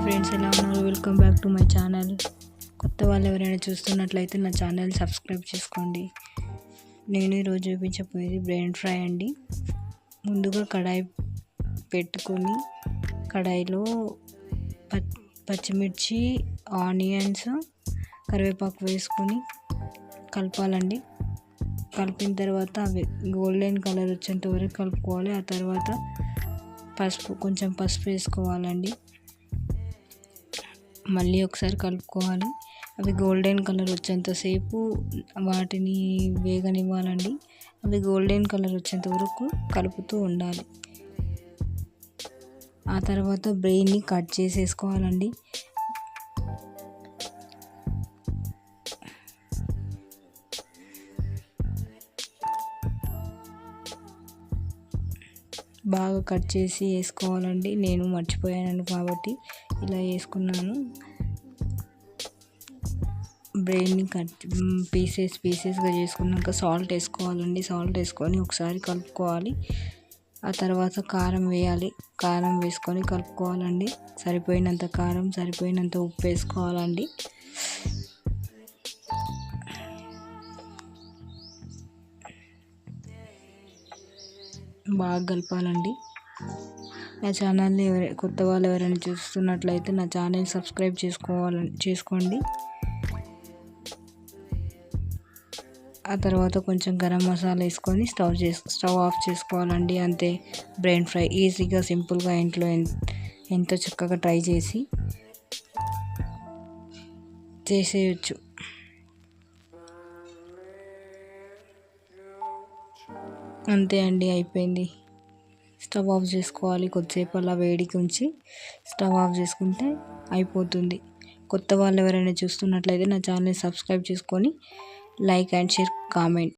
Friends, ఎలా ఉన్నారు? Welcome back to my channel. కొత్త వాళ్ళు ఎవరైనా చూస్తున్నట్లయితే నా ఛానల్ సబ్స్క్రైబ్ చేసుకోండి. నేను ఈరోజు చూపించబోయేది బ్రెయిన్ ఫ్రై అండి. ముందుగా కడాయి పెట్టుకొని కడాయిలో పచ్చిమిర్చి, ఆనియన్స్, కరివేపాకు వేసుకొని కలపాలండి. కలిపిన తర్వాత అవి గోల్డెన్ కలర్ వచ్చేంత వరకు కలుపుకోవాలి. ఆ తర్వాత కొంచెం పసుపు వేసుకోవాలండి. మళ్ళీ ఒకసారి కలుపుకోవాలి. అవి గోల్డెన్ కలర్ వచ్చేంతసేపు వాటిని వేగనివ్వాలండి. అవి గోల్డెన్ కలర్ వచ్చేంత వరకు కలుపుతూ ఉండాలి. ఆ తర్వాత బ్రెయిన్ని కట్ చేసేసుకోవాలండి. బాగా కట్ చేసి వేసుకోవాలండి. నేను మర్చిపోయాను కాబట్టి ఇలా వేసుకున్నాను. బ్రెయిన్ని పీసెస్గా చేసుకున్నాక సాల్ట్ వేసుకోవాలండి. సాల్ట్ వేసుకొని ఒకసారి కలుపుకోవాలి. ఆ తర్వాత కారం వేయాలి. కారం వేసుకొని కలుపుకోవాలండి. సరిపోయినంత కారం, సరిపోయినంత ఉప్పు వేసుకోవాలండి. బాగా కలపాలండి. నా ఛానల్ని కొత్త వాళ్ళు ఎవరైనా చూస్తున్నట్లయితే నా ఛానల్ సబ్స్క్రైబ్ చేసుకోండి. ఆ తర్వాత కొంచెం గరం మసాలా వేసుకొని స్టవ్ ఆఫ్ చేసుకోవాలండి. అంతే, బ్రెయిన్ ఫ్రై ఈజీగా, సింపుల్గా ఇంట్లో ఎంతో చక్కగా ట్రై చేసేయచ్చు. అంతే అండి, అయిపోయింది. స్టవ్ ఆఫ్ చేసుకోవాలి. కొద్దిసేపు అలా వేడికి ఉంచి స్టవ్ ఆఫ్ చేసుకుంటే అయిపోతుంది. కొత్త వాళ్ళు ఎవరైనా చూస్తున్నట్లయితే నా ఛానల్ సబ్స్క్రైబ్ చేసుకొని లైక్ అండ్ షేర్, కామెంట్.